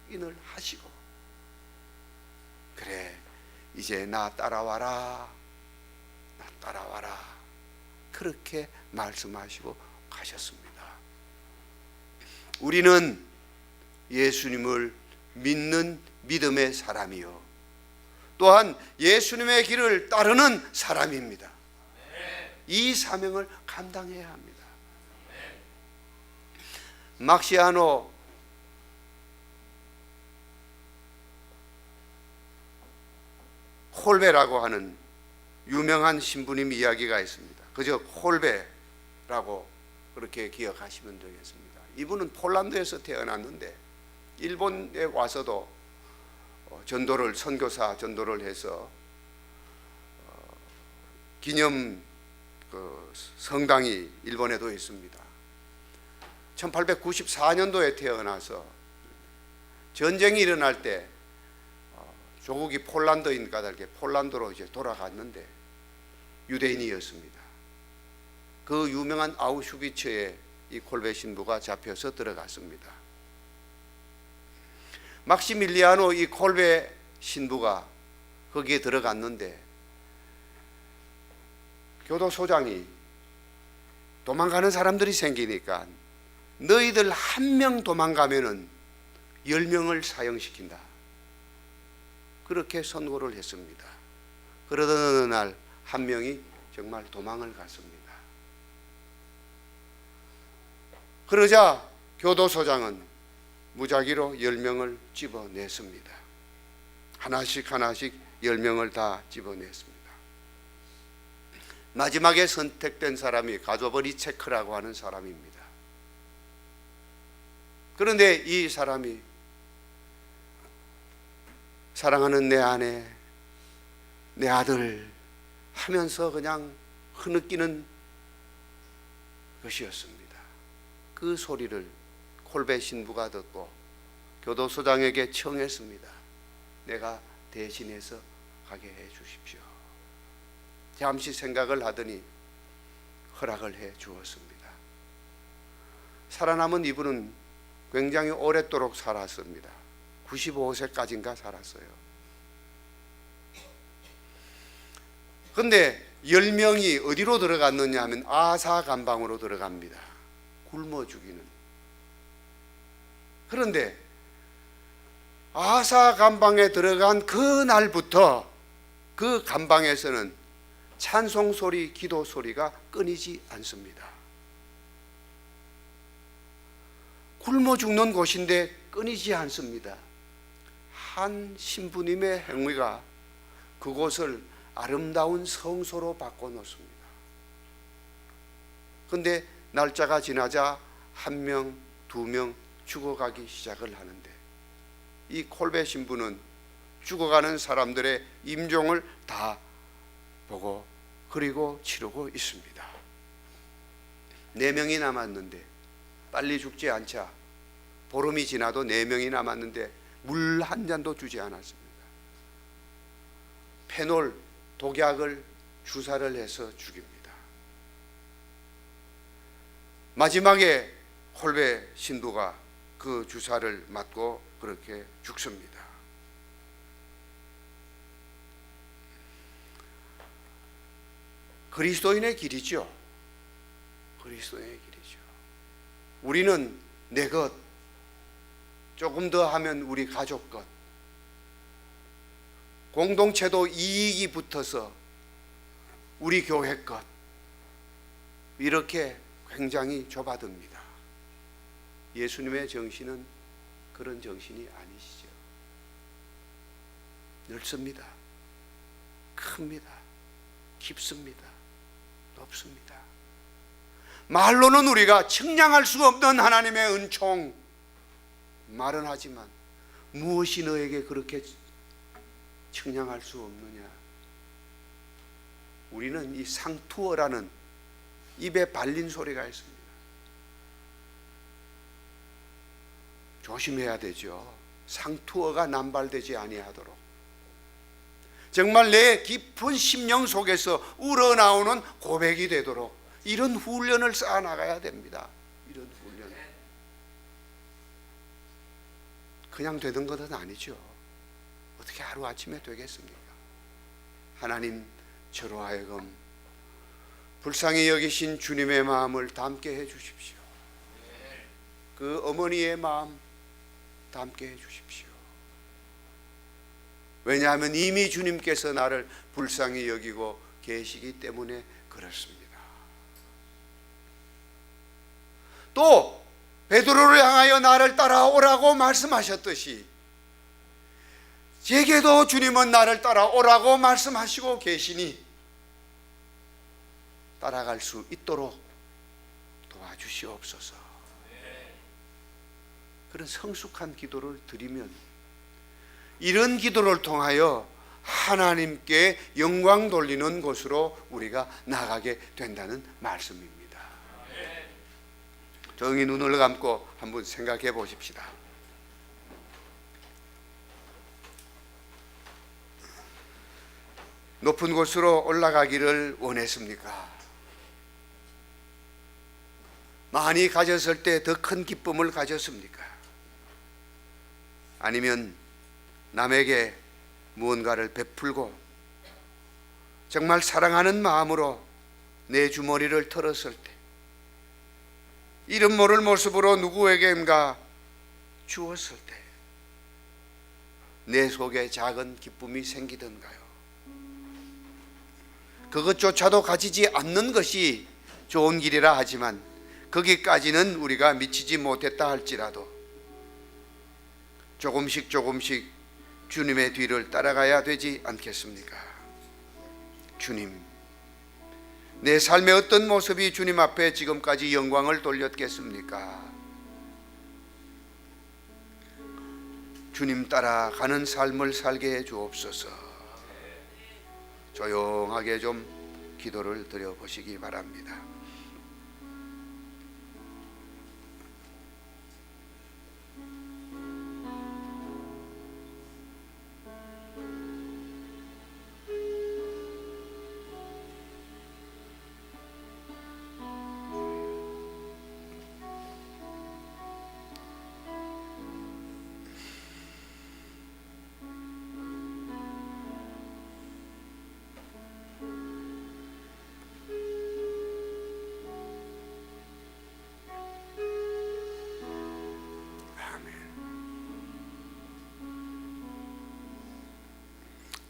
확인을 하시고, 그래 이제 나 따라와라, 나 따라와라, 그렇게 말씀하시고 가셨습니다. 우리는 예수님을 믿는 믿음의 사람이요 또한 예수님의 길을 따르는 사람입니다. 이 사명을 감당해야 합니다. 막시아노 콜베라고 하는 유명한 신부님 이야기가 있습니다. 그저 콜베라고 그렇게 기억하시면 되겠습니다. 이분은 폴란드에서 태어났는데 일본에 와서도 선교사 전도를 해서 기념 성당이 일본에도 있습니다. 1894년도에 태어나서 전쟁이 일어날 때 조국이 폴란드인 까닭에 폴란드로 이제 돌아갔는데 유대인이었습니다. 그 유명한 아우슈비츠에 이 콜베 신부가 잡혀서 들어갔습니다. 막시밀리아노 이 콜베 신부가 거기에 들어갔는데 교도소장이 도망가는 사람들이 생기니까 너희들 한 명 도망가면은 10명을 사형시킨다, 그렇게 선고를 했습니다. 그러던 어느 날 한 명이 정말 도망을 갔습니다. 그러자 교도소장은 무작위로 10명을 집어냈습니다. 하나씩 10명을 다 집어냈습니다. 마지막에 선택된 사람이 가조버리 체크라고 하는 사람입니다. 그런데 이 사람이 사랑하는 내 아내, 내 아들 하면서 그냥 흐느끼는 것이었습니다. 그 소리를 콜베 신부가 듣고 교도소장에게 청했습니다. 내가 대신해서 가게 해 주십시오. 잠시 생각을 하더니 허락을 해 주었습니다. 살아남은 이분은 굉장히 오랫도록 살았습니다. 95세까지인가 살았어요. 그런데 10명이 어디로 들어갔느냐 하면 아사 감방으로 들어갑니다. 굶어 죽이는. 그런데 아사 감방에 들어간 그 날부터 그 감방에서는 찬송 소리, 기도 소리가 끊이지 않습니다. 굶어 죽는 곳인데 끊이지 않습니다. 한 신부님의 행위가 그곳을 아름다운 성소로 바꿔놓습니다. 그런데 날짜가 지나자 1명, 2명 죽어가기 시작을 하는데 이 콜베 신부는 죽어가는 사람들의 임종을 다 보고 그리고 치르고 있습니다. 4명이 남았는데 빨리 죽지 않자 보름이 지나도 4명이 남았는데 물 한 잔도 주지 않았습니다. 페놀 독약을 주사를 해서 죽입니다. 마지막에 콜베 신부가 그 주사를 맞고 그렇게 죽습니다. 그리스도인의 길이죠. 그리스도인의 길이죠. 우리는 내 것, 조금 더 하면 우리 가족 것, 공동체도 이익이 붙어서 우리 교회 것, 이렇게 굉장히 좁아듭니다. 예수님의 정신은 그런 정신이 아니시죠. 넓습니다. 큽니다. 깊습니다. 높습니다. 말로는 우리가 측량할 수 없는 하나님의 은총, 말은 하지만 무엇이 너에게 그렇게 측량할 수 없느냐. 우리는 이 상투어라는 입에 발린 소리가 있습니다. 조심해야 되죠. 상투어가 남발되지 아니하도록 정말 내 깊은 심령 속에서 우러나오는 고백이 되도록 이런 훈련을 쌓아나가야 됩니다. 이런 훈련. 그냥 되는 것은 아니죠. 어떻게 하루아침에 되겠습니까? 하나님, 저로 하여금 불쌍히 여기신 주님의 마음을 담게 해 주십시오. 그 어머니의 마음 담게 해 주십시오. 왜냐하면 이미 주님께서 나를 불쌍히 여기고 계시기 때문에 그렇습니다. 또 베드로를 향하여 나를 따라오라고 말씀하셨듯이 제게도 주님은 나를 따라오라고 말씀하시고 계시니 따라갈 수 있도록 도와주시옵소서. 그런 성숙한 기도를 드리면 이런 기도를 통하여 하나님께 영광 돌리는 곳으로 우리가 나가게 된다는 말씀입니다. 조용히 눈을 감고 한번 생각해 보십시다. 높은 곳으로 올라가기를 원했습니까? 많이 가졌을 때 더 큰 기쁨을 가졌습니까? 아니면 남에게 무언가를 베풀고 정말 사랑하는 마음으로 내 주머니를 털었을 때 이름 모를 모습으로 누구에게인가 주었을 때 내 속에 작은 기쁨이 생기던가요? 그것조차도 가지지 않는 것이 좋은 길이라 하지만 거기까지는 우리가 미치지 못했다 할지라도 조금씩 주님의 뒤를 따라가야 되지 않겠습니까? 주님, 내 삶의 어떤 모습이 주님 앞에 지금까지 영광을 돌렸겠습니까? 주님 따라가는 삶을 살게 해 주옵소서. 조용하게 좀 기도를 드려보시기 바랍니다.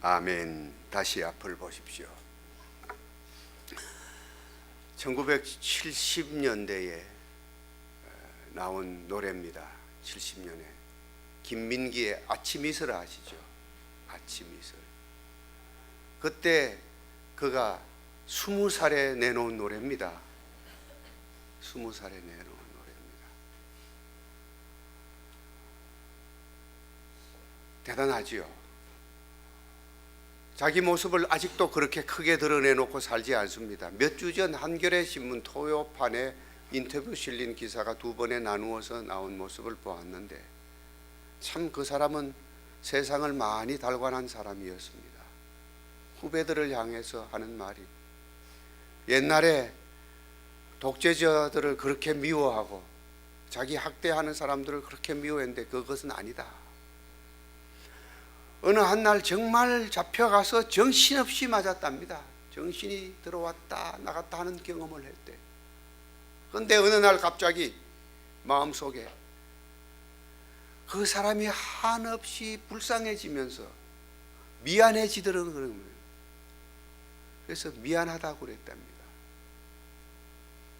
아멘. 다시 앞을 보십시오. 1970년대에 나온 노래입니다. 70년에 김민기의 아침 이슬 아시죠? 아침 이슬. 그때 그가 20살에 내놓은 노래입니다. 20살에 내놓은 노래입니다. 대단하지요. 자기 모습을 아직도 그렇게 크게 드러내놓고 살지 않습니다. 몇 주 전 한겨레 신문 토요판에 인터뷰 실린 기사가 2번에 나누어서 나온 모습을 보았는데 참 그 사람은 세상을 많이 달관한 사람이었습니다. 후배들을 향해서 하는 말이, 옛날에 독재자들을 그렇게 미워하고 자기 학대하는 사람들을 그렇게 미워했는데 그것은 아니다. 어느 한 날 정말 잡혀가서 정신없이 맞았답니다. 정신이 들어왔다 나갔다 하는 경험을 했대. 그런데 어느 날 갑자기 마음속에 그 사람이 한없이 불쌍해지면서 미안해지더라는 거예요. 그래서 미안하다고 그랬답니다.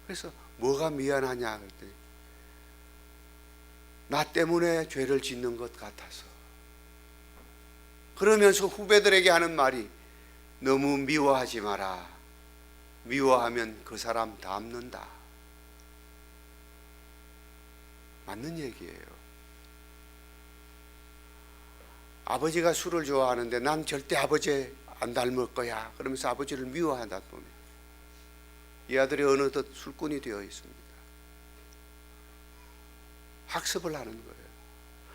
그래서 뭐가 미안하냐 그랬더니 나 때문에 죄를 짓는 것 같아서. 그러면서 후배들에게 하는 말이, 너무 미워하지 마라. 미워하면 그 사람 닮는다. 맞는 얘기예요. 아버지가 술을 좋아하는데 난 절대 아버지 안 닮을 거야 그러면서 아버지를 미워한다 보면 이 아들이 어느덧 술꾼이 되어 있습니다. 학습을 하는 거예요.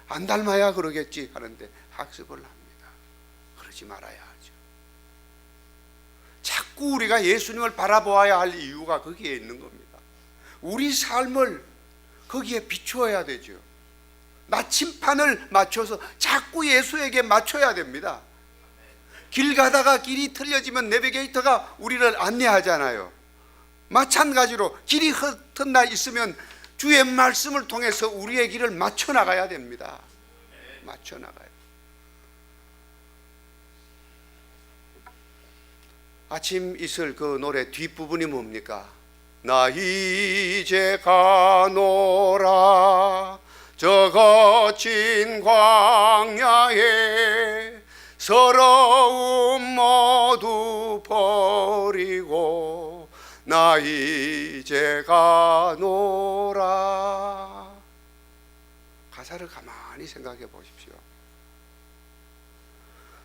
안 닮아야 그러겠지 하는데 학습을 합니다. 그러지 말아야 하죠. 자꾸 우리가 예수님을 바라보아야 할 이유가 거기에 있는 겁니다. 우리 삶을 거기에 비추어야 되죠. 나침판을 맞춰서 자꾸 예수에게 맞춰야 됩니다. 길 가다가 길이 틀려지면 내비게이터가 우리를 안내하잖아요. 마찬가지로 길이 흩어나 있으면 주의 말씀을 통해서 우리의 길을 맞춰 나가야 됩니다. 맞춰 나가요. 아침 이슬 그 노래 뒷부분이 뭡니까? 나 이제 가노라 저 거친 광야에 서러움 모두 버리고 나 이제 가노라. 가사를 가만히 생각해 보십시오.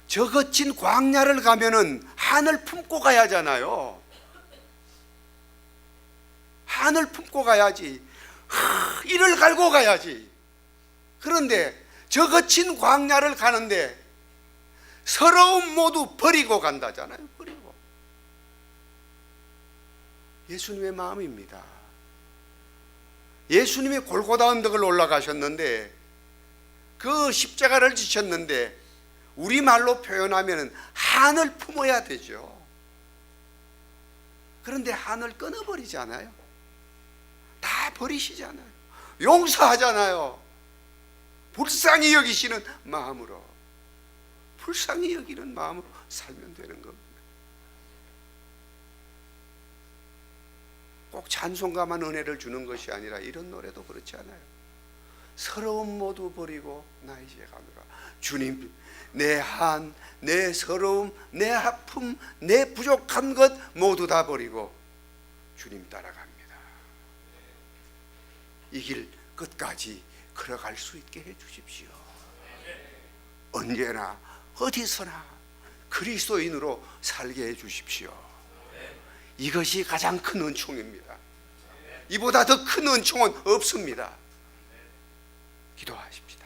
저 거친 광야를 가면은 하늘 품고 가야 하잖아요. 하늘 품고 가야지. 이를 갈고 가야지. 그런데 저 거친 광야를 가는데 서러움 모두 버리고 간다잖아요. 버리고. 예수님의 마음입니다. 예수님이 골고다 언덕을 올라가셨는데 그 십자가를 지셨는데 우리말로 표현하면 한을 품어야 되죠. 그런데 한을 끊어버리잖아요. 다 버리시잖아요. 용서하잖아요. 불쌍히 여기시는 마음으로, 불쌍히 여기는 마음으로 살면 되는 겁니다. 꼭 찬송가만 은혜를 주는 것이 아니라 이런 노래도 그렇지 않아요. 서러움 모두 버리고 나 이제 가노라. 주님, 내 한, 내 서러움, 내 아픔, 내 부족한 것 모두 다 버리고 주님 따라갑니다. 이 길 끝까지 걸어갈 수 있게 해 주십시오. 언제나 어디서나 그리스도인으로 살게 해 주십시오. 이것이 가장 큰 은총입니다. 이보다 더 큰 은총은 없습니다. 기도하십시다.